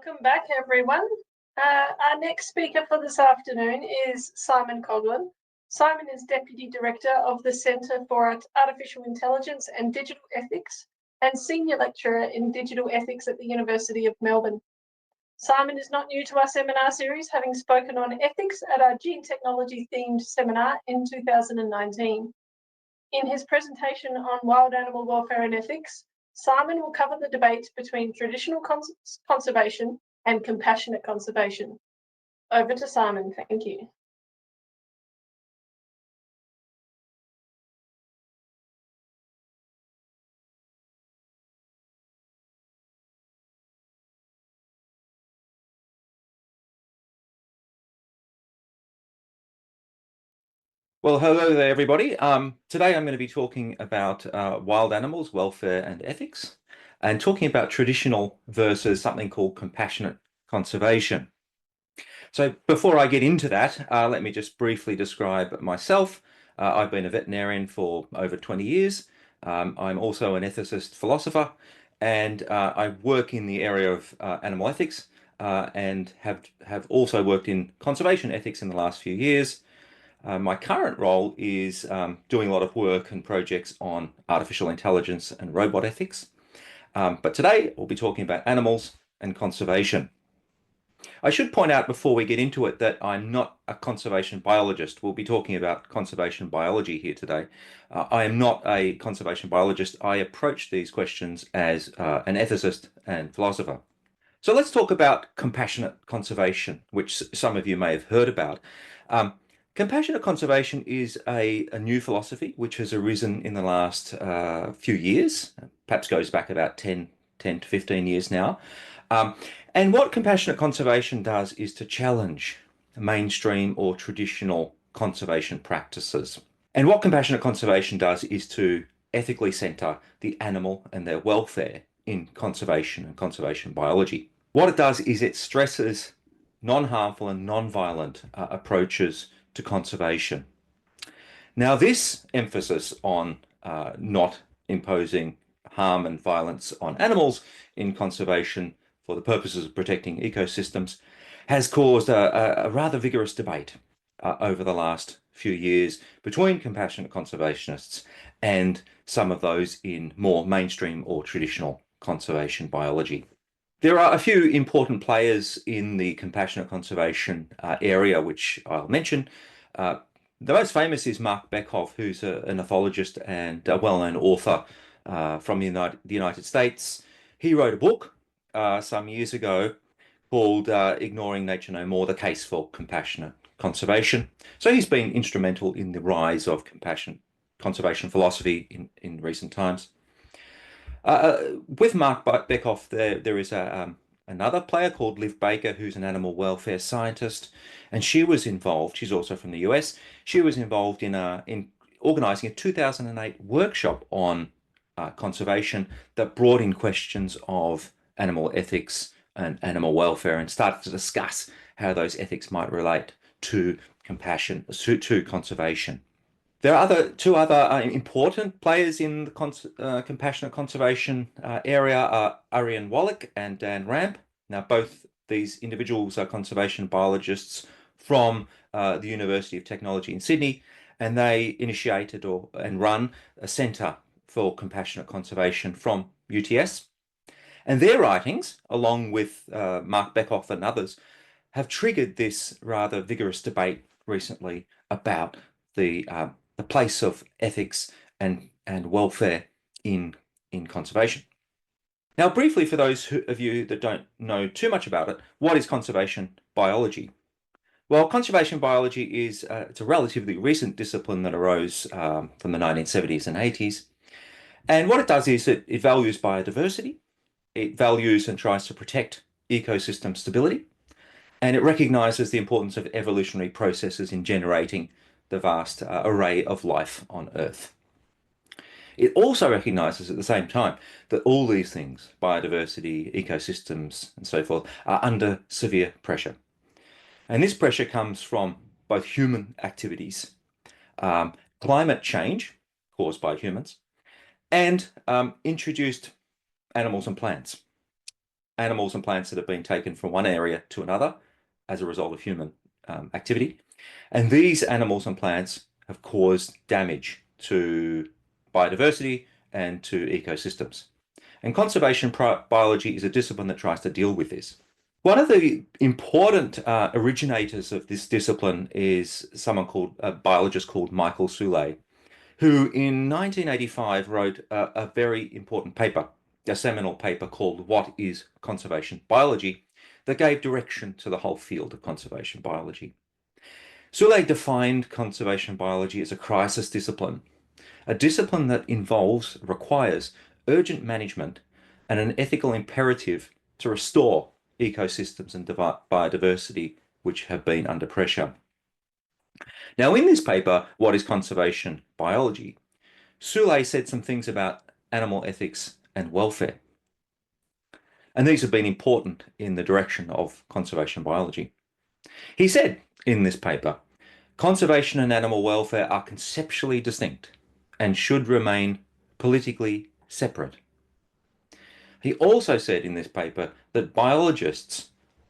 Welcome back, everyone. Our next speaker for this afternoon is Simon Coghlan. Simon is Deputy Director of the Centre for Artificial Intelligence and Digital Ethics and Senior Lecturer in Digital Ethics at the University of Melbourne. Simon is not new to our seminar series, having spoken on ethics at our gene technology themed seminar in 2019. In his presentation on wild animal welfare and ethics, Simon will cover the debate between traditional conservation and compassionate conservation. Over to Simon, thank you. Well, hello there, everybody. Today I'm going to be talking about wild animals, welfare and ethics, and talking about traditional versus something called compassionate conservation. So before I get into that, let me just briefly describe myself. I've been a veterinarian for over 20 years. I'm also an ethicist philosopher, and I work in the area of animal ethics and have also worked in conservation ethics in the last few years. My current role is doing a lot of work and projects on artificial intelligence and robot ethics. But today we'll be talking about animals and conservation. I should point out before we get into it that I'm not a conservation biologist. We'll be talking about conservation biology here today. I am not a conservation biologist. I approach these questions as an ethicist and philosopher. So let's talk about compassionate conservation, which some of you may have heard about. Compassionate conservation is a new philosophy which has arisen in the last few years, perhaps goes back about 10 to 15 years now. And what compassionate conservation does is to challenge mainstream or traditional conservation practices. And what compassionate conservation does is to ethically centre the animal and their welfare in conservation and conservation biology. What it does is it stresses non-harmful and non-violent approaches to conservation. Now, this emphasis on not imposing harm and violence on animals in conservation for the purposes of protecting ecosystems has caused a rather vigorous debate over the last few years between compassionate conservationists and some of those in more mainstream or traditional conservation biology. There are a few important players in the compassionate conservation area, which I'll mention. The most famous is Mark Beckhoff, who's an ethologist and a well-known author from the United States. He wrote a book some years ago called Ignoring Nature No More, The Case for Compassionate Conservation. So he's been instrumental in the rise of compassionate conservation philosophy in recent times. With Mark Beckhoff, there is another player called Liv Baker, who's an animal welfare scientist, and she was involved. She's also from the US. She was involved in organising a 2008 workshop on conservation that brought in questions of animal ethics and animal welfare, and started to discuss how those ethics might relate to compassion, to conservation. There are two other important players in the compassionate conservation area, Arian Wallach and Dan Ramp. Now, both these individuals are conservation biologists from the University of Technology in Sydney, and they initiated and run a centre for compassionate conservation from UTS. And their writings, along with Mark Beckhoff and others, have triggered this rather vigorous debate recently about the place of ethics and welfare in conservation. Now, briefly, for those of you that don't know too much about it, what is conservation biology? Well, conservation biology is it's a relatively recent discipline that arose from the 1970s and 80s. And what it does is it values biodiversity, it values and tries to protect ecosystem stability, and it recognizes the importance of evolutionary processes in generating the vast array of life on Earth. It also recognizes at the same time that all these things, biodiversity, ecosystems, and so forth, are under severe pressure. And this pressure comes from both human activities, climate change caused by humans, and introduced animals and plants. animals and plants that have been taken from one area to another as a result of human activity. And these animals and plants have caused damage to biodiversity and to ecosystems. And conservation biology is a discipline that tries to deal with this. One of the important originators of this discipline is a biologist called Michael Soule, who in 1985 wrote a very important paper, a seminal paper called What is Conservation Biology, that gave direction to the whole field of conservation biology. Soule defined conservation biology as a crisis discipline, a discipline that requires urgent management and an ethical imperative to restore ecosystems and biodiversity which have been under pressure. Now, in this paper, What is Conservation Biology?, Soule said some things about animal ethics and welfare. And these have been important in the direction of conservation biology. He said in this paper, conservation and animal welfare are conceptually distinct and should remain politically separate. He also said in this paper that biologists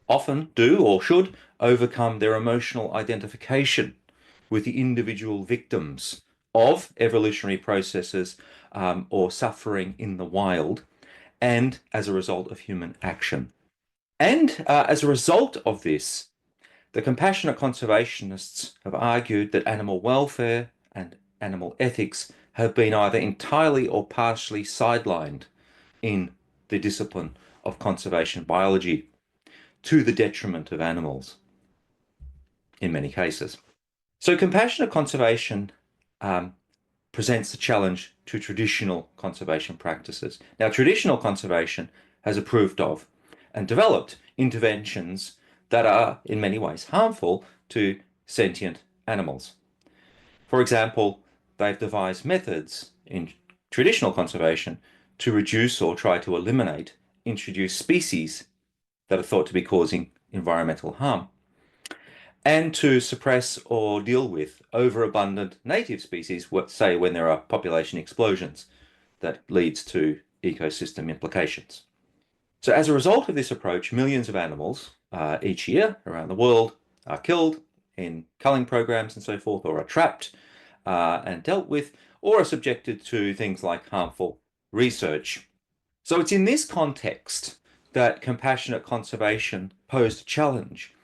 often do or should overcome their emotional identification with the individual victims of evolutionary processes or suffering in the wild, and as a result of human action. And as a result of this, the compassionate conservationists have argued that animal welfare and animal ethics have been either entirely or partially sidelined in the discipline of conservation biology, to the detriment of animals in many cases. So compassionate conservation presents a challenge to traditional conservation practices. Now, traditional conservation has approved of and developed interventions that are in many ways harmful to sentient animals. For example, they've devised methods in traditional conservation to reduce or try to eliminate introduced species that are thought to be causing environmental harm, and to suppress or deal with overabundant native species, say when there are population explosions that leads to ecosystem implications. So as a result of this approach, millions of animals each year around the world are killed in culling programs and so forth, or are trapped and dealt with, or are subjected to things like harmful research. So it's in this context that compassionate conservation posed a challenge.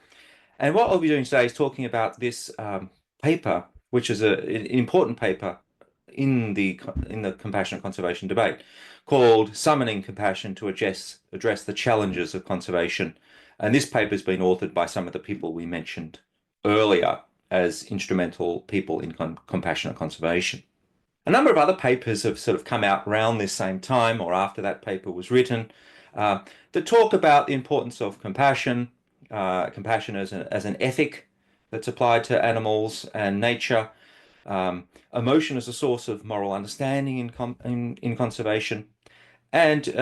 And what I'll be doing today is talking about this paper, which is an important paper in the compassionate conservation debate, called Summoning Compassion to Address the Challenges of Conservation. And this paper has been authored by some of the people we mentioned earlier as instrumental people in compassionate conservation. A number of other papers have sort of come out around this same time or after that paper was written that talk about the importance of compassion, compassion as an ethic that's applied to animals and nature, emotion as a source of moral understanding in conservation, and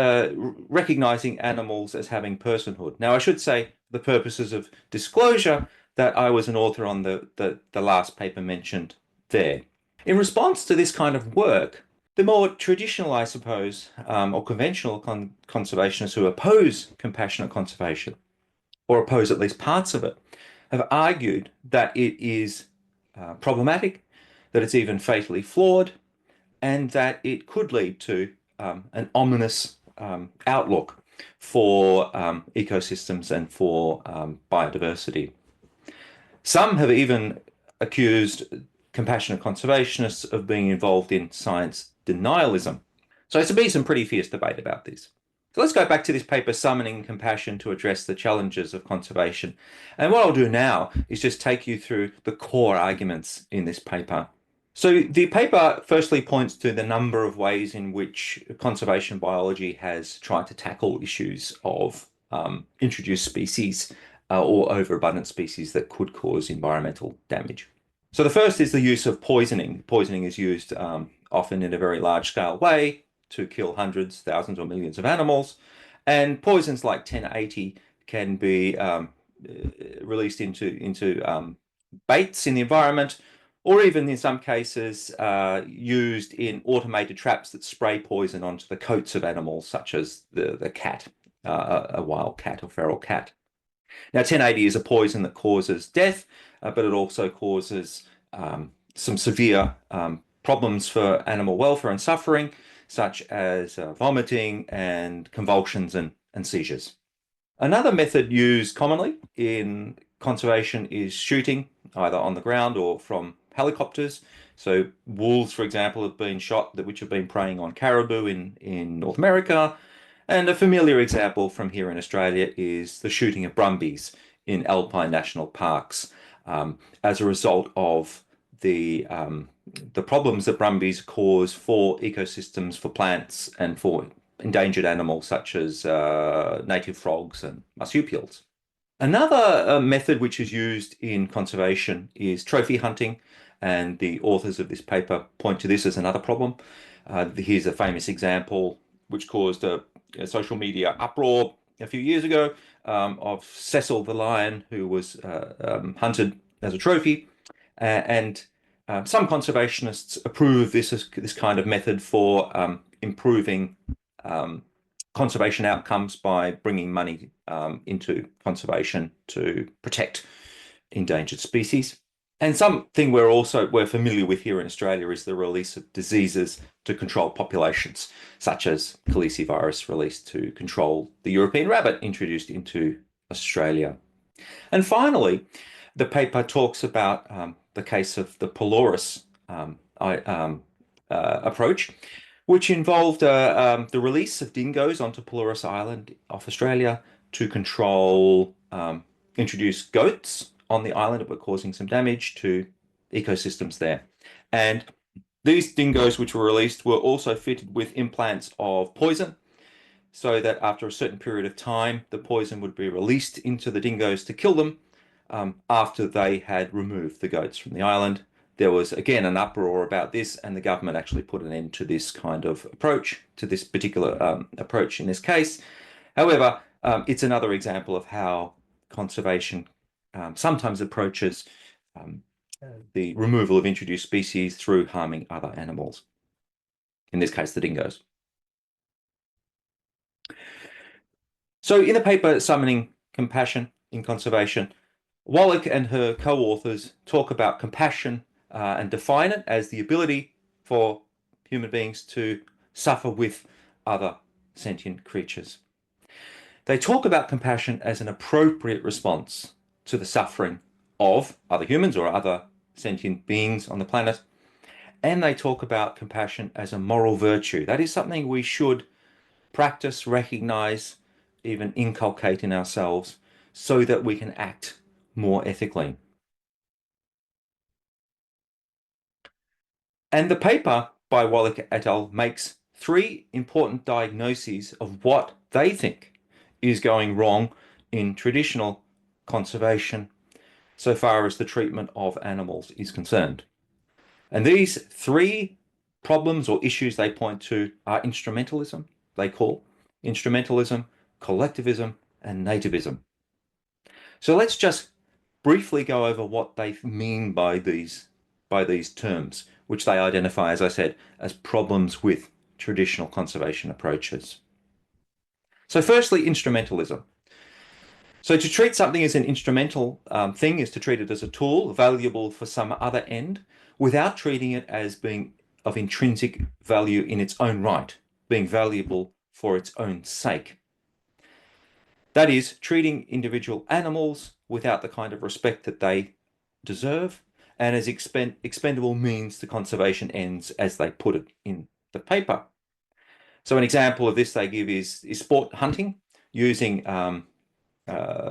recognizing animals as having personhood. Now, I should say, the purposes of disclosure, that I was an author on the last paper mentioned there. In response to this kind of work, the more traditional, I suppose, or conventional conservationists who oppose compassionate conservation, or oppose at least parts of it, have argued that it is problematic, that it's even fatally flawed, and that it could lead to an ominous outlook for ecosystems and for biodiversity. Some have even accused compassionate conservationists of being involved in science denialism. So there's been some pretty fierce debate about this. So let's go back to this paper, Summoning Compassion to Address the Challenges of Conservation. And what I'll do now is just take you through the core arguments in this paper. So the paper firstly points to the number of ways in which conservation biology has tried to tackle issues of introduced species or overabundant species that could cause environmental damage. So the first is the use of poisoning. Poisoning is used often in a very large-scale way to kill hundreds, thousands, or millions of animals. And poisons like 1080 can be released into baits in the environment, or even in some cases used in automated traps that spray poison onto the coats of animals, such as the cat a wild cat or feral cat. Now, 1080 is a poison that causes death, but it also causes some severe problems for animal welfare and suffering, such as vomiting and convulsions and seizures. Another method used commonly in conservation is shooting, either on the ground or from helicopters. So wolves, for example, have been shot which have been preying on caribou in North America. And a familiar example from here in Australia is the shooting of brumbies in alpine national parks as a result of the problems that brumbies cause for ecosystems, for plants, and for endangered animals such as native frogs and marsupials. Another method which is used in conservation is trophy hunting, and the authors of this paper point to this as another problem. Here's a famous example which caused a social media uproar a few years ago of Cecil the lion, who was hunted as a trophy, and some conservationists approve this kind of method for improving conservation outcomes by bringing money into conservation to protect endangered species. And something we're familiar with here in Australia is the release of diseases to control populations, such as calicivirus released to control the European rabbit introduced into Australia. And finally, the paper talks about the case of the Pelorus approach, which involved the release of dingoes onto Pelorus Island off Australia to control introduced goats on the island that were causing some damage to ecosystems there. And these dingoes which were released were also fitted with implants of poison, so that after a certain period of time, the poison would be released into the dingoes to kill them after they had removed the goats from the island. There was, again, an uproar about this, and the government actually put an end to this kind of approach, to this particular approach in this case. However, it's another example of how conservation sometimes approaches the removal of introduced species through harming other animals, in this case, the dingoes. So in the paper, Summoning Compassion in Conservation, Wallach and her co-authors talk about compassion and define it as the ability for human beings to suffer with other sentient creatures. They talk about compassion as an appropriate response to the suffering of other humans or other sentient beings on the planet. And they talk about compassion as a moral virtue. That is something we should practice, recognize, even inculcate in ourselves so that we can act more ethically. And the paper by Wallach et al. Makes 3 important diagnoses of what they think is going wrong in traditional conservation so far as the treatment of animals is concerned. And these 3 problems or issues they point to are instrumentalism, they call instrumentalism, collectivism, and nativism. So let's just briefly go over what they mean by these terms, which they identify, as I said, as problems with traditional conservation approaches. So firstly, instrumentalism. So to treat something as an instrumental thing is to treat it as a tool valuable for some other end without treating it as being of intrinsic value in its own right, being valuable for its own sake. That is, treating individual animals without the kind of respect that they deserve and as expendable means to conservation ends, as they put it in the paper. So an example of this they give is sport hunting, using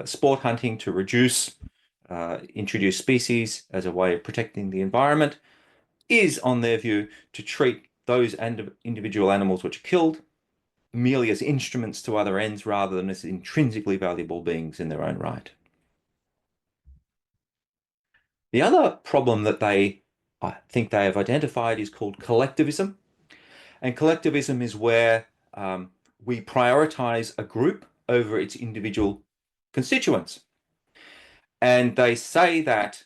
sport hunting to reduce introduced species as a way of protecting the environment is, on their view, to treat those individual animals which are killed merely as instruments to other ends rather than as intrinsically valuable beings in their own right. The other problem that I think they have identified is called collectivism. And collectivism is where we prioritize a group over its individual constituents. And they say that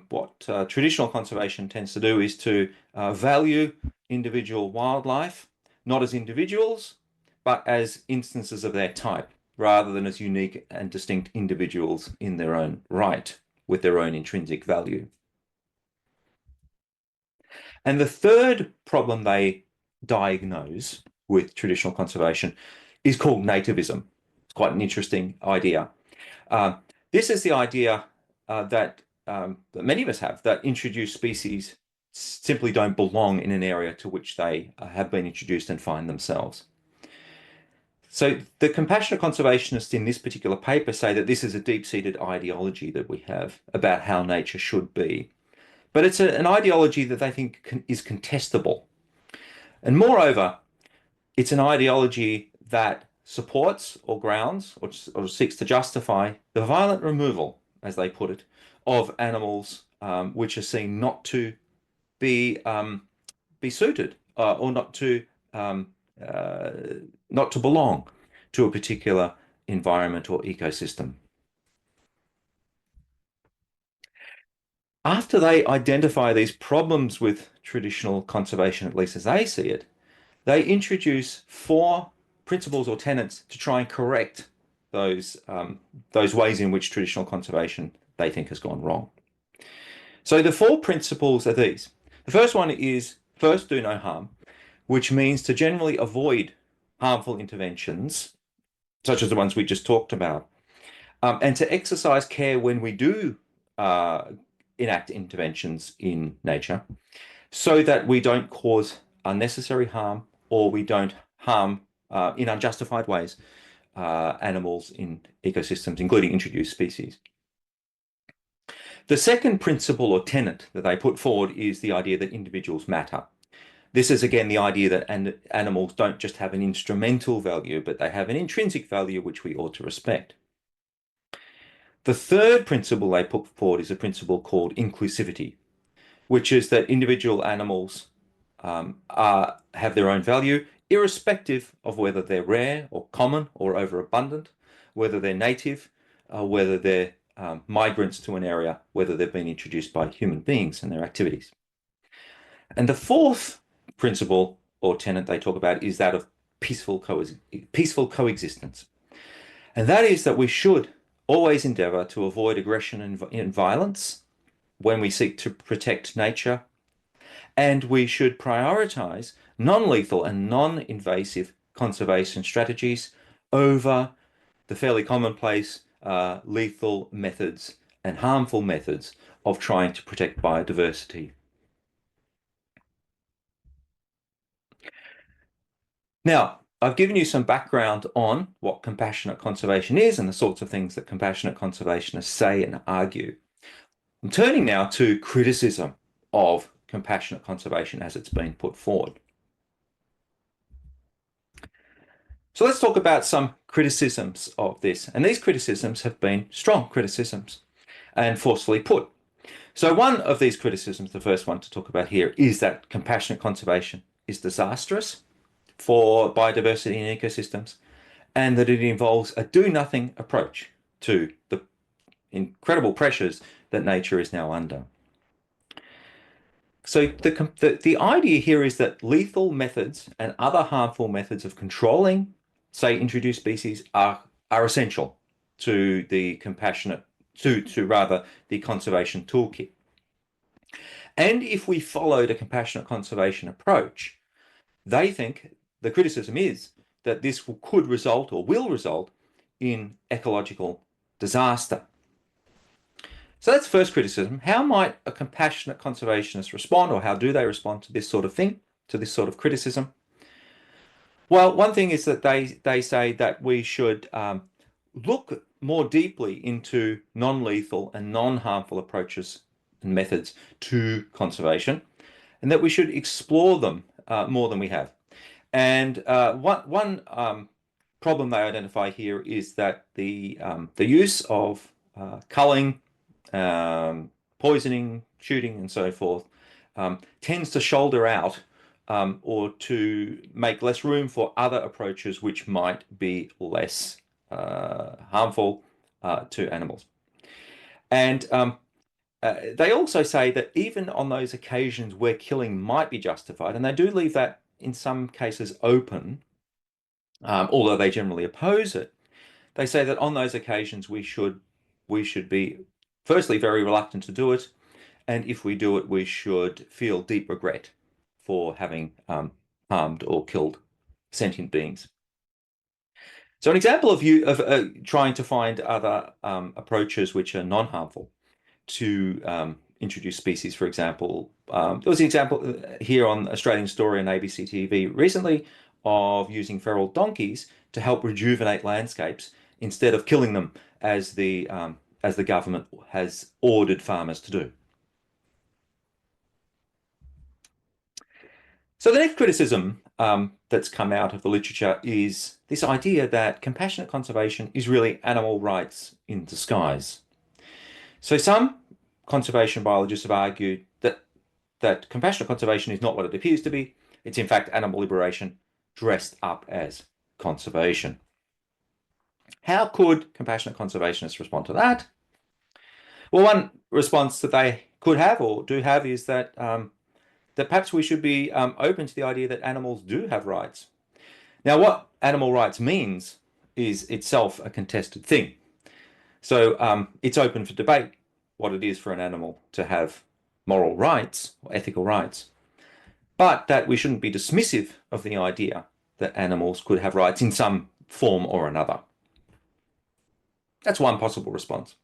what traditional conservation tends to do is to value individual wildlife, not as individuals, but as instances of their type. rather than as unique and distinct individuals in their own right, with their own intrinsic value. And the third problem they diagnose with traditional conservation is called nativism. It's quite an interesting idea. This is the idea that many of us have, that introduced species simply don't belong in an area to which they have been introduced and find themselves. So the compassionate conservationists in this particular paper say that this is a deep-seated ideology that we have about how nature should be. But it's an ideology that they think is contestable. And moreover, it's an ideology that supports or grounds or seeks to justify the violent removal, as they put it, of animals which are seen not to be suited or not to belong to a particular environment or ecosystem. After they identify these problems with traditional conservation, at least as they see it, they introduce 4 principles or tenets to try and correct those ways in which traditional conservation they think has gone wrong. So the 4 principles are these. The first one is, first, do no harm, which means to generally avoid harmful interventions, such as the ones we just talked about, and to exercise care when we do enact interventions in nature, so that we don't cause unnecessary harm or we don't harm in unjustified ways animals in ecosystems, including introduced species. The second principle or tenet that they put forward is the idea that individuals matter. This is again the idea that animals don't just have an instrumental value, but they have an intrinsic value which we ought to respect. The third principle they put forward is a principle called inclusivity, which is that individual animals have their own value, irrespective of whether they're rare or common or overabundant, whether they're native, whether they're migrants to an area, whether they've been introduced by human beings and their activities. And the fourth principle or tenet they talk about is that of peaceful coexistence. And that is that we should always endeavor to avoid aggression and violence when we seek to protect nature, and we should prioritize non-lethal and non-invasive conservation strategies over the fairly commonplace lethal methods and harmful methods of trying to protect biodiversity. Now, I've given you some background on what compassionate conservation is and the sorts of things that compassionate conservationists say and argue. I'm turning now to criticism of compassionate conservation as it's been put forward. So let's talk about some criticisms of this. And these criticisms have been strong criticisms and forcefully put. So one of these criticisms, the first one to talk about here, is that compassionate conservation is disastrous for biodiversity and ecosystems, and that it involves a do-nothing approach to the incredible pressures that nature is now under. So the idea here is that lethal methods and other harmful methods of controlling, say, introduced species are essential to the the conservation toolkit. And if we followed a compassionate conservation approach, they think the criticism is that this could result or will result in ecological disaster. So that's first criticism. How might a compassionate conservationist respond, or how do they respond to this sort of thing, to this sort of criticism? Well, one thing is that they say that we should look more deeply into non-lethal and non-harmful approaches and methods to conservation, and that we should explore them more than we have. And one problem they identify here is that the use of culling, poisoning, shooting, and so forth tends to shoulder out or to make less room for other approaches which might be less harmful to animals. And they also say that even on those occasions where killing might be justified, and they do leave that in some cases open, although they generally oppose it, they say that on those occasions we should be firstly very reluctant to do it, and if we do it, we should feel deep regret for having harmed or killed sentient beings. So an example of trying to find other approaches which are non-harmful to introduce species, for example, there was an example here on Australian Story and ABC TV recently of using feral donkeys to help rejuvenate landscapes instead of killing them as the government has ordered farmers to do. So the next criticism that's come out of the literature is this idea that compassionate conservation is really animal rights in disguise. So some conservation biologists have argued that compassionate conservation is not what it appears to be. It's in fact animal liberation dressed up as conservation. How could compassionate conservationists respond to that? Well, one response that they could have or do have is that perhaps we should be open to the idea that animals do have rights. Now, what animal rights means is itself a contested thing. So it's open for debate what it is for an animal to have moral rights or ethical rights, but that we shouldn't be dismissive of the idea that animals could have rights in some form or another. That's one possible response.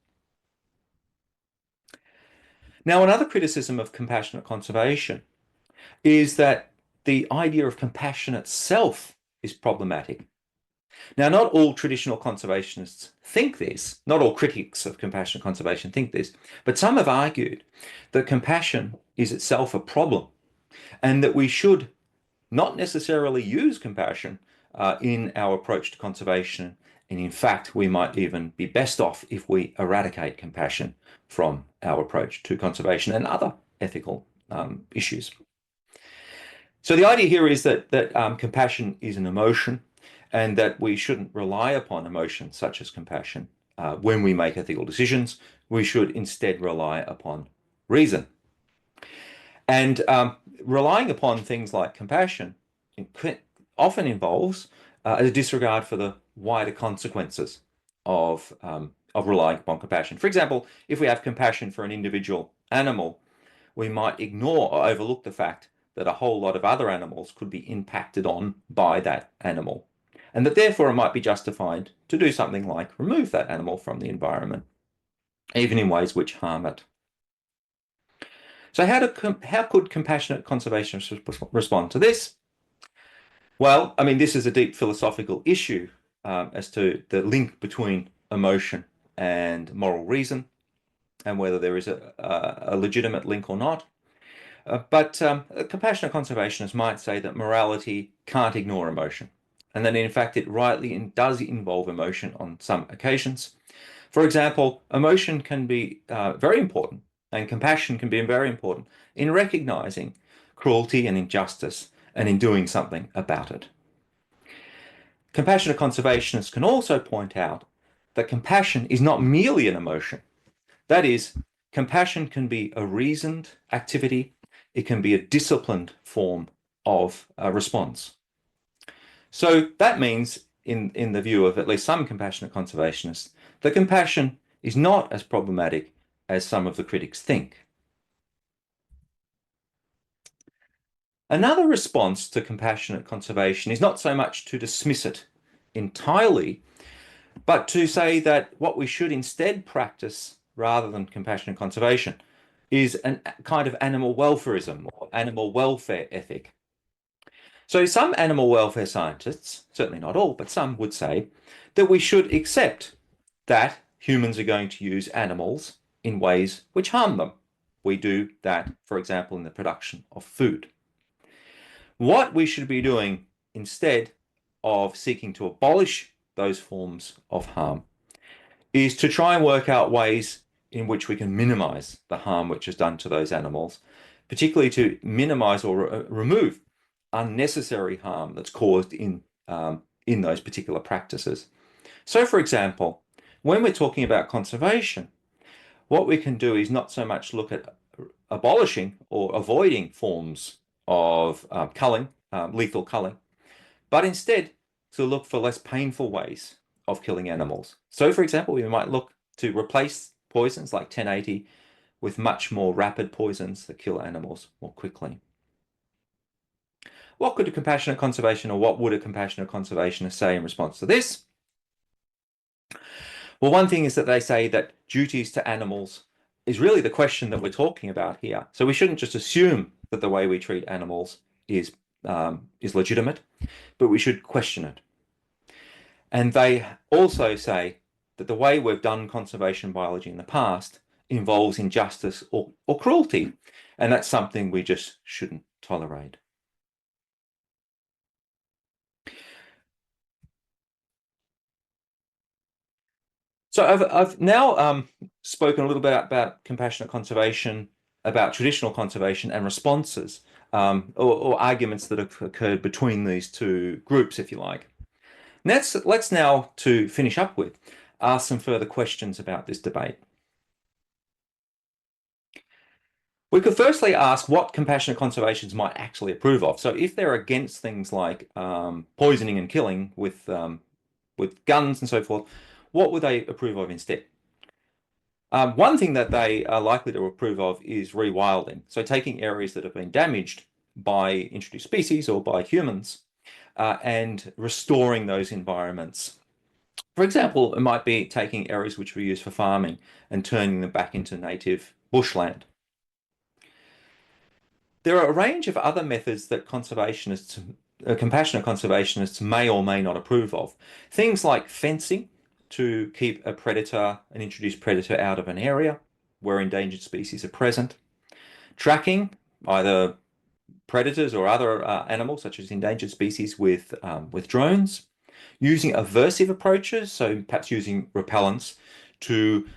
Now, another criticism of compassionate conservation is that the idea of compassion itself is problematic. Now, not all traditional conservationists think this, not all critics of compassionate conservation think this, but some have argued that compassion is itself a problem and that we should not necessarily use compassion in our approach to conservation. And in fact, we might even be best off if we eradicate compassion from our approach to conservation and other ethical issues. So the idea here is that compassion is an emotion and that we shouldn't rely upon emotions such as compassion when we make ethical decisions. We should instead rely upon reason. And relying upon things like compassion often involves a disregard for the wider consequences of relying upon compassion. For example, if we have compassion for an individual animal, we might ignore or overlook the fact that a whole lot of other animals could be impacted on by that animal, and that therefore it might be justified to do something like remove that animal from the environment, even in ways which harm it. So how could compassionate conservationists respond to this? Well, I mean, this is a deep philosophical issue as to the link between emotion and moral reason, and whether there is a legitimate link or not. But compassionate conservationists might say that morality can't ignore emotion, and that in fact it rightly does involve emotion on some occasions. For example, emotion can be very important, and compassion can be very important in recognizing cruelty and injustice and in doing something about it. Compassionate conservationists can also point out that compassion is not merely an emotion. That is, compassion can be a reasoned activity. It can be a disciplined form of response. So that means, in the view of at least some compassionate conservationists, that compassion is not as problematic as some of the critics think. Another response to compassionate conservation is not so much to dismiss it entirely, but to say that what we should instead practice rather than compassionate conservation is a kind of animal welfarism or animal welfare ethic. So some animal welfare scientists, certainly not all, but some would say that we should accept that humans are going to use animals in ways which harm them. We do that, for example, in the production of food. What we should be doing instead of seeking to abolish those forms of harm is to try and work out ways in which we can minimize the harm which is done to those animals, particularly to minimize or remove unnecessary harm that's caused in those particular practices. So, for example, when we're talking about conservation, what we can do is not so much look at abolishing or avoiding forms of culling, lethal culling, but instead to look for less painful ways of killing animals. So, for example, we might look to replace poisons like 1080 with much more rapid poisons that kill animals more quickly. What could a compassionate conservation, or what would a compassionate conservationist say in response to this? Well, one thing is that they say that duties to animals is really the question that we're talking about here. So we shouldn't just assume that the way we treat animals is legitimate, but we should question it. And they also say that the way we've done conservation biology in the past involves injustice or cruelty, and that's something we just shouldn't tolerate. So I've now spoken a little bit about compassionate conservation, about traditional conservation and responses, or arguments that have occurred between these two groups, if you like. Let's now, to finish up with, ask some further questions about this debate. We could firstly ask what compassionate conservations might actually approve of. So if they're against things like poisoning and killing with guns and so forth, what would they approve of instead? One thing that they are likely to approve of is rewilding. So taking areas that have been damaged by introduced species or by humans and restoring those environments. For example, it might be taking areas which were used for farming and turning them back into native bushland. There are a range of other methods that conservationists, compassionate conservationists may or may not approve of. Things like fencing to keep a predator, an introduced predator, out of an area where endangered species are present. Tracking either predators or other animals, such as endangered species, with drones. Using aversive approaches, so perhaps using repellents to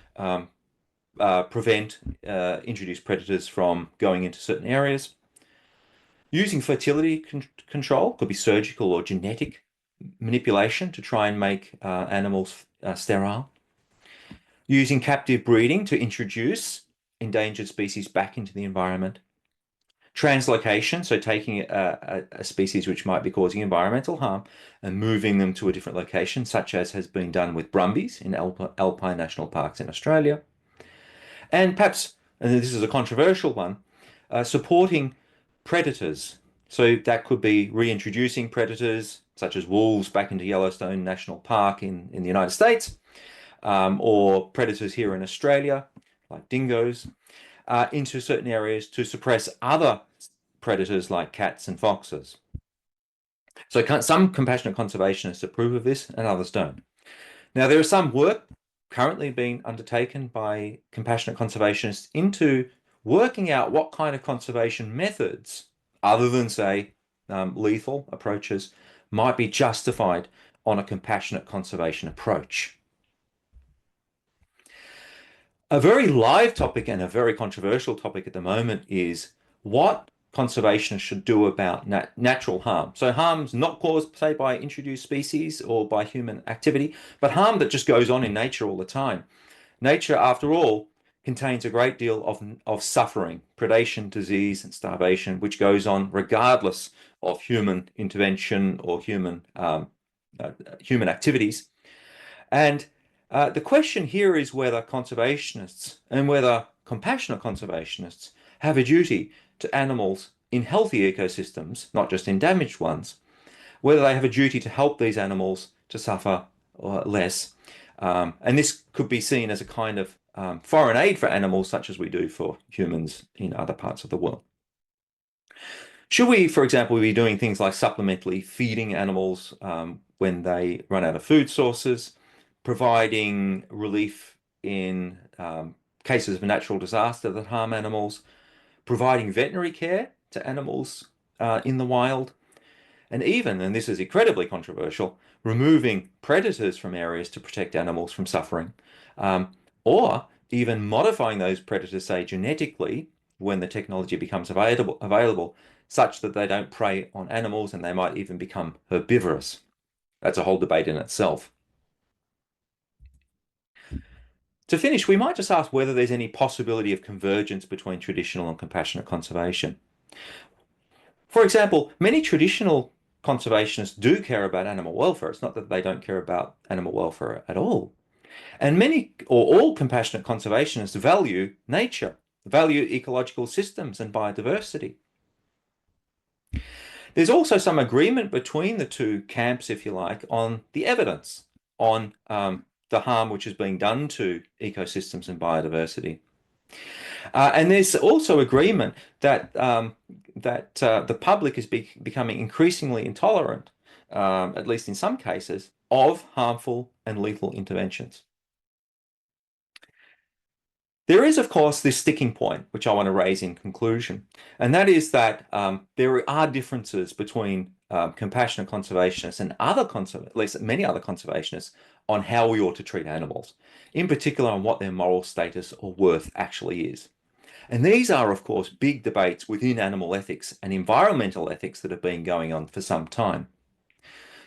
prevent introduced predators from going into certain areas. Using fertility control, could be surgical or genetic manipulation to try and make animals sterile. Using captive breeding to introduce endangered species back into the environment. Translocation, so taking a species which might be causing environmental harm and moving them to a different location, such as has been done with brumbies in alpine national parks in Australia. And perhaps, and this is a controversial one, supporting predators. So that could be reintroducing predators, such as wolves, back into Yellowstone National Park in the United States, or predators here in Australia, like dingoes, into certain areas to suppress other predators like cats and foxes. So some compassionate conservationists approve of this and others don't. Now, there is some work currently being undertaken by compassionate conservationists into working out what kind of conservation methods, other than, say, lethal approaches, might be justified on a compassionate conservation approach. A very live topic and a very controversial topic at the moment is what conservationists should do about natural harm. So harms not caused, say, by introduced species or by human activity, but harm that just goes on in nature all the time. Nature, after all, contains a great deal of suffering, predation, disease, and starvation, which goes on regardless of human intervention or human activities. And the question here is whether conservationists and whether compassionate conservationists have a duty to animals in healthy ecosystems, not just in damaged ones, whether they have a duty to help these animals to suffer less. And this could be seen as a kind of foreign aid for animals, such as we do for humans in other parts of the world. Should we, for example, be doing things like supplementally feeding animals when they run out of food sources, providing relief in cases of natural disaster that harm animals, providing veterinary care to animals in the wild, and even, and this is incredibly controversial, removing predators from areas to protect animals from suffering, or even modifying those predators, say, genetically, when the technology becomes available, such that they don't prey on animals and they might even become herbivorous. That's a whole debate in itself. To finish, we might just ask whether there's any possibility of convergence between traditional and compassionate conservation. For example, many traditional conservationists do care about animal welfare. It's not that they don't care about animal welfare at all. And many or all compassionate conservationists value nature, value ecological systems and biodiversity. There's also some agreement between the two camps, if you like, on the evidence on the harm which is being done to ecosystems and biodiversity. And there's also agreement that the public is becoming increasingly intolerant, at least in some cases, of harmful and lethal interventions. There is, of course, this sticking point, which I want to raise in conclusion, and that is that there are differences between compassionate conservationists and at least many other conservationists, on how we ought to treat animals, in particular on what their moral status or worth actually is. And these are, of course, big debates within animal ethics and environmental ethics that have been going on for some time.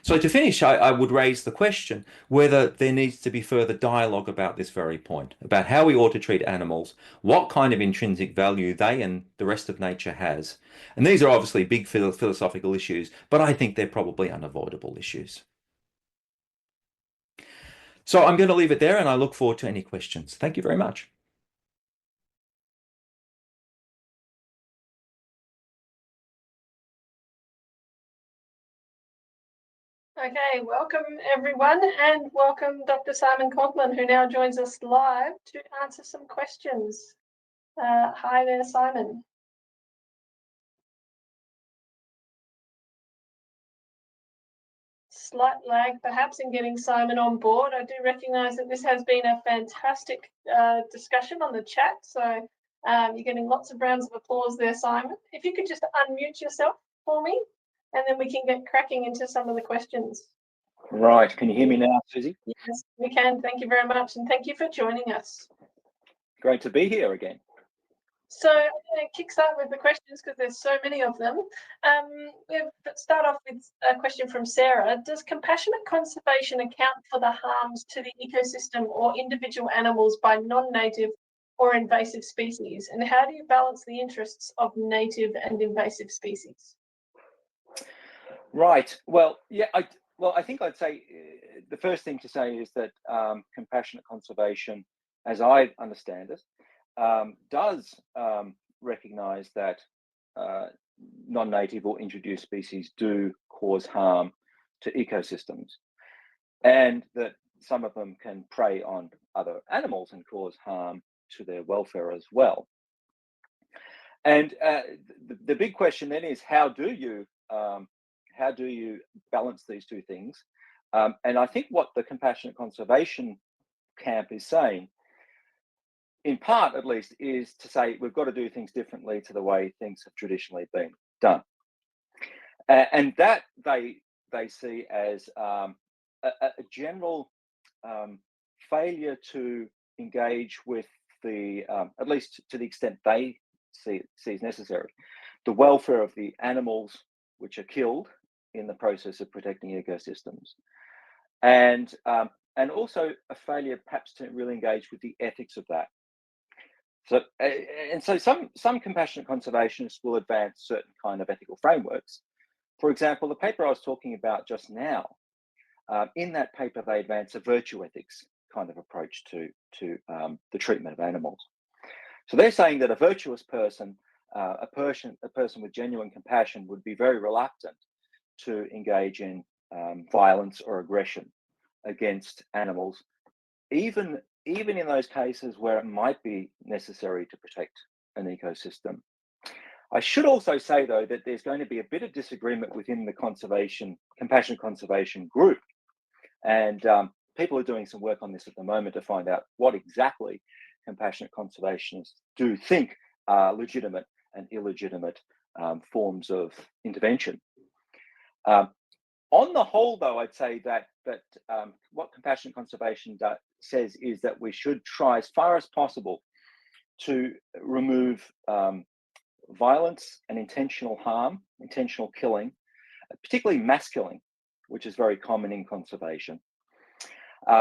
So to finish, I would raise the question whether there needs to be further dialogue about this very point, about how we ought to treat animals, what kind of intrinsic value they and the rest of nature has. And these are obviously big philosophical issues, but I think they're probably unavoidable issues. So I'm going to leave it there, and I look forward to any questions. Thank you very much. Okay, welcome everyone, and welcome Dr. Simon Coghlan, who now joins us live to answer some questions. Hi there, Simon. Slight lag perhaps in getting Simon on board. I do recognise that this has been a fantastic discussion on the chat, so you're getting lots of rounds of applause there, Simon. If you could just unmute yourself for me, and then we can get cracking into some of the questions. Right, can you hear me now, Susie? Yes, we can. Thank you very much, and thank you for joining us. Great to be here again. So I'm going to kickstart with the questions because there's so many of them. We'll start off with a question from Sarah. Does compassionate conservation account for the harms to the ecosystem or individual animals by non-native or invasive species? And how do you balance the interests of native and invasive species? Right, well, yeah, I think I'd say the first thing to say is that compassionate conservation, as I understand it, does recognise that non-native or introduced species do cause harm to ecosystems, and that some of them can prey on other animals and cause harm to their welfare as well. And the big question then is, how do you balance these two things? And I think what the compassionate conservation camp is saying, in part at least, is to say we've got to do things differently to the way things have traditionally been done, and that they see as a general failure to engage with the, at least to the extent they see as necessary, the welfare of the animals which are killed in the process of protecting ecosystems, and also a failure perhaps to really engage with the ethics of that. So, and so some compassionate conservationists will advance certain kind of ethical frameworks. For example, the paper I was talking about just now, in that paper they advance a virtue ethics kind of approach to the treatment of animals. So they're saying that a virtuous person, a person with genuine compassion, would be very reluctant to engage in violence or aggression against animals, even in those cases where it might be necessary to protect an ecosystem. I should also say, though, that there's going to be a bit of disagreement within the compassionate conservation group, and people are doing some work on this at the moment to find out what exactly compassionate conservationists do think are legitimate and illegitimate forms of intervention. On the whole, though, I'd say that what compassionate conservation says is that we should try as far as possible to remove violence and intentional harm, intentional killing, particularly mass killing, which is very common in conservation,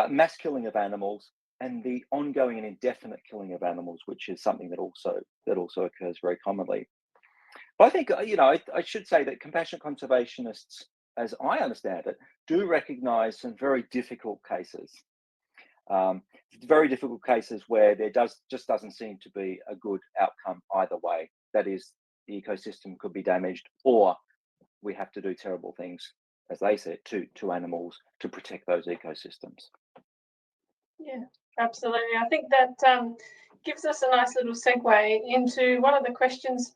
mass killing of animals, and the ongoing and indefinite killing of animals, which is something that also occurs very commonly. But I think, I should say that compassionate conservationists as I understand it, do recognise some very difficult cases. Very difficult cases where there just doesn't seem to be a good outcome either way. That is, the ecosystem could be damaged, or we have to do terrible things, as they said, to animals to protect those ecosystems. Yeah, absolutely. I think that gives us a nice little segue into one of the questions,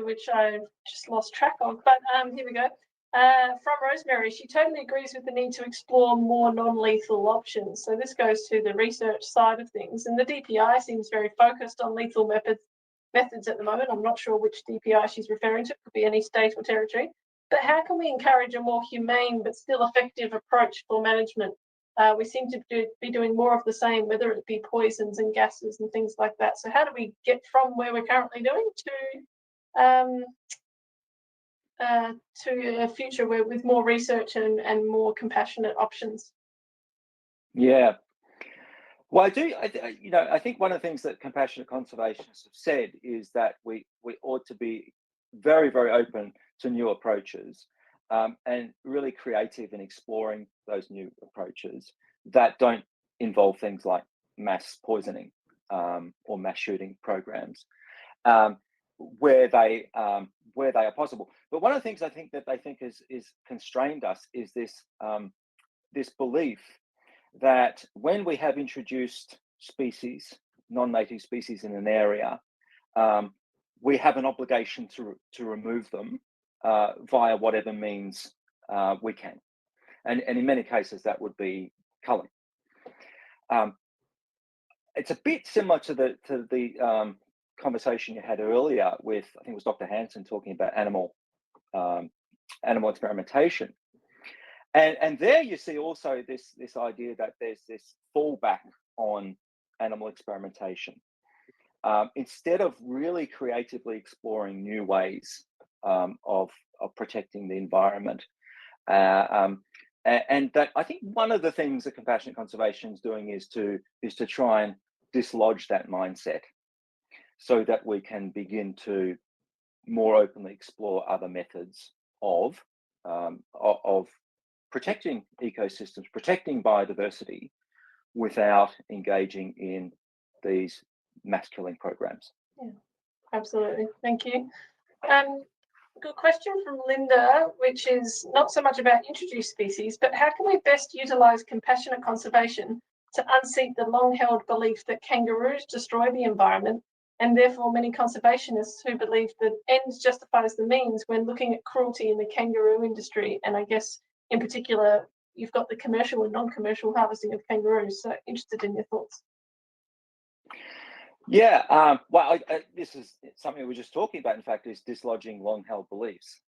which I've just lost track of, but here we go. From Rosemary, she totally agrees with the need to explore more non-lethal options. So this goes to the research side of things, and the DPI seems very focused on lethal methods at the moment. I'm not sure which DPI she's referring to, could be any state or territory. But how can we encourage a more humane but still effective approach for management? We seem to be doing more of the same, whether it be poisons and gases and things like that. So how do we get from where we're currently doing to a future where with more research and more compassionate options? Yeah. Well, I think one of the things that compassionate conservationists have said is that we ought to be very, very open to new approaches, and really creative in exploring those new approaches that don't involve things like mass poisoning, or mass shooting programs, where they are possible. But one of the things I think that they think is constrained us is this belief that when we have introduced species, non-native species in an area, we have an obligation to remove them via whatever means we can, and in many cases that would be culling. It's a bit similar to the conversation you had earlier with, I think it was Dr. Hansen, talking about animal experimentation. And there you see also this idea that there's this fallback on animal experimentation, instead of really creatively exploring new ways of protecting the environment. And that, I think one of the things that compassionate conservation is doing is to try and dislodge that mindset, so that we can begin to more openly explore other methods of protecting ecosystems, protecting biodiversity, without engaging in these mass killing programs. Yeah, absolutely. Thank you. Good question from Linda, which is not so much about introduced species, but how can we best utilise compassionate conservation to unseat the long-held belief that kangaroos destroy the environment, and therefore many conservationists who believe that ends justifies the means when looking at cruelty in the kangaroo industry? And I guess in particular, you've got the commercial and non-commercial harvesting of kangaroos. So interested in your thoughts. Yeah, well, this is something we were just talking about, in fact, is dislodging long-held beliefs,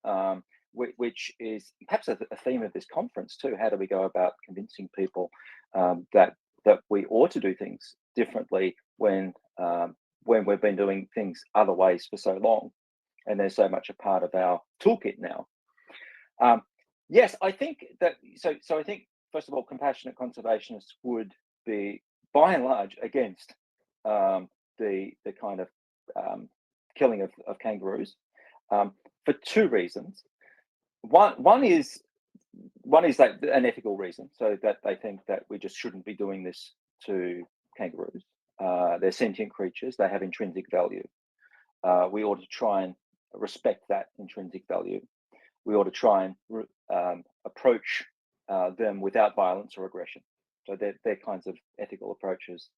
which is perhaps a theme of this conference too. How do we go about convincing people that we ought to do things differently when we've been doing things other ways for so long, and they're so much a part of our toolkit now? Yes, I think that, so I think, first of all, compassionate conservationists would be, by and large, against the kind of killing of kangaroos, for two reasons. One is that an ethical reason, so that they think that we just shouldn't be doing this to kangaroos. They're sentient creatures; they have intrinsic value. We ought to try and respect that intrinsic value. We ought to try and approach them without violence or aggression. So they're kinds of ethical approaches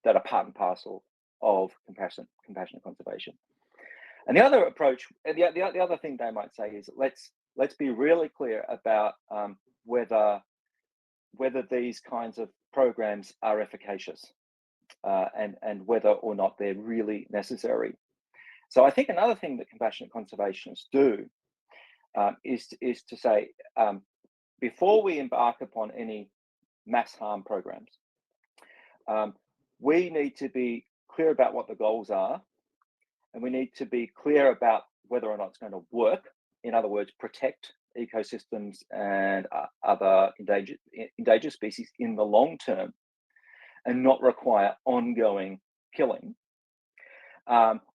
that are part and parcel of compassionate conservation. And the other approach, the other thing they might say is, let's be really clear about whether these kinds of programs are efficacious, and whether or not they're really necessary. So I think another thing that compassionate conservationists do is to say, before we embark upon any mass harm programs, we need to be clear about what the goals are, and we need to be clear about whether or not it's going to work. In other words, protect ecosystems and other endangered species in the long term, and not require ongoing killing,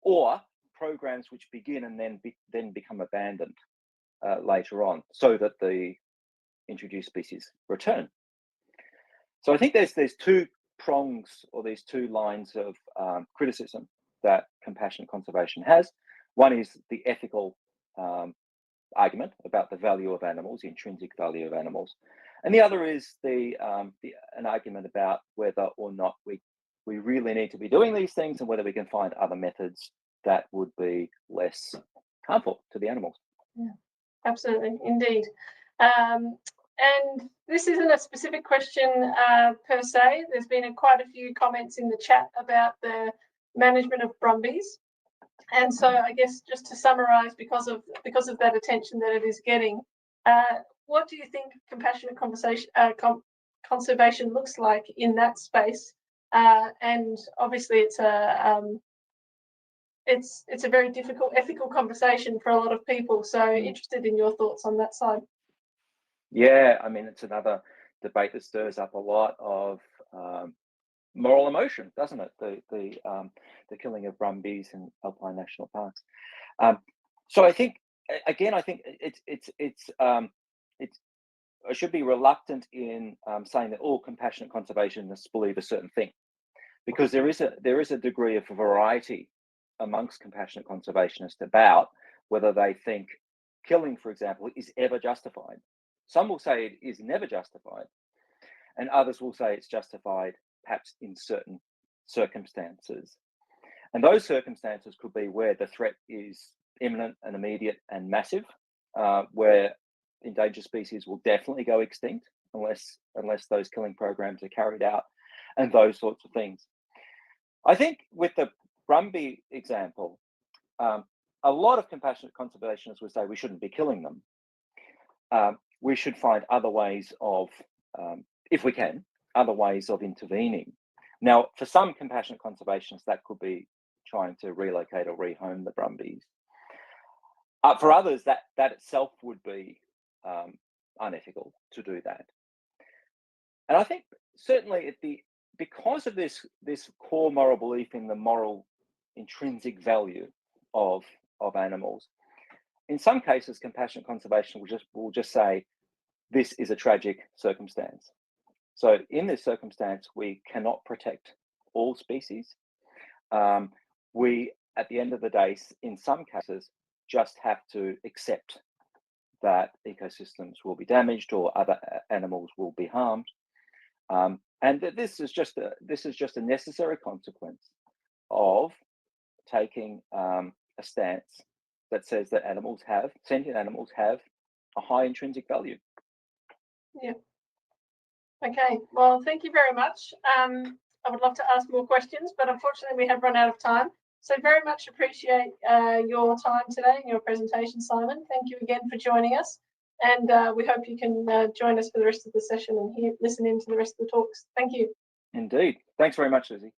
or programs which begin and then become abandoned. later on, so that the introduced species return. So I think there's two prongs, or these two lines of criticism that compassionate conservation has. One is the ethical argument about the value of animals, the intrinsic value of animals, and the other is an argument about whether or not we really need to be doing these things, and whether we can find other methods that would be less harmful to the animals. Yeah, absolutely, indeed. And this isn't a specific question per se. There's been quite a few comments in the chat about the management of brumbies. And so I guess just to summarise, because of that attention that it is getting, what do you think compassionate conservation looks like in that space? And obviously it's a very difficult ethical conversation for a lot of people. So interested in your thoughts on that side. Yeah, I mean, it's another debate that stirs up a lot of moral emotion, doesn't it? The killing of brumbies in alpine national parks. So I think, again, I think I should be reluctant in saying that all compassionate conservationists believe a certain thing, because there is a degree of variety amongst compassionate conservationists about whether they think killing, for example, is ever justified. Some will say it is never justified, and others will say it's justified perhaps in certain circumstances. And those circumstances could be where the threat is imminent and immediate and massive, where endangered species will definitely go extinct unless those killing programs are carried out, and those sorts of things. I think with the brumby example, a lot of compassionate conservationists would say we shouldn't be killing them. We should find other ways of, if we can, other ways of intervening. Now, for some compassionate conservationists, that could be trying to relocate or rehome the brumbies. For others, that itself would be unethical to do that. And I think certainly because of this core moral belief in the moral intrinsic value of animals, in some cases, compassionate conservation will just say this is a tragic circumstance. So in this circumstance, we cannot protect all species. We, at the end of the day, in some cases, just have to accept that ecosystems will be damaged or other animals will be harmed, and that this is just a necessary consequence of taking a stance that says that sentient animals have a high intrinsic value. Yeah. Okay. Well, thank you very much. I would love to ask more questions, but unfortunately we have run out of time. So very much appreciate your time today and your presentation, Simon. Thank you again for joining us. And we hope you can join us for the rest of the session and listen in to the rest of the talks. Thank you. Indeed. Thanks very much, Lizzie.